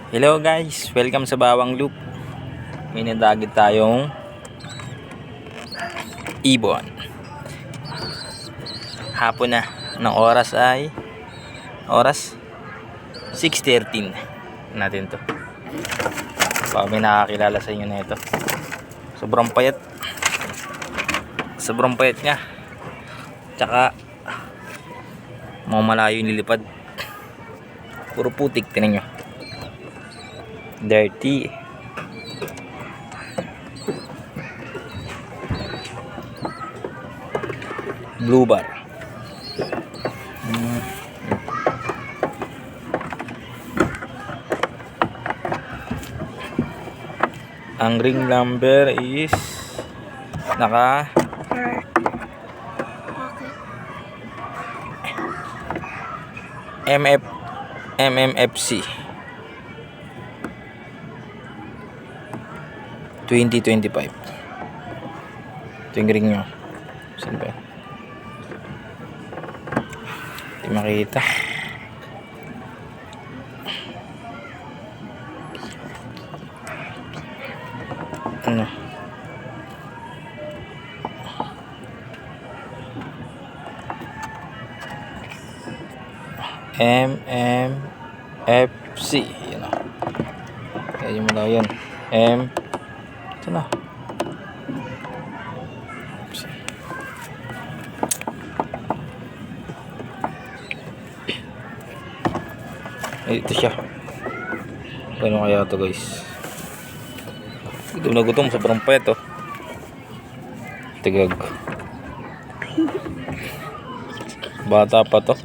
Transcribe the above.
Hello guys, welcome sa Bawang Loop. May nadagit tayong ibon. Hapon na. Ng oras ay 6:13 natin to. Baka may nakakilala sa inyo na ito. Sobrang payat niya. Tsaka malayo yung lilipad. Puro putik, tinan nyo. Dirty. Blue bar. Ang ring number is naka MMFC 2025. Ito yung ring nyo. Saan ba? Hindi makita. Ano? MMFC. Yan o. Kaya mo lang yun. Ito na. Ito siya. Paano kaya ito guys? Gutom na gutom. Sobrang payat oh. Tigag. Bata pa to.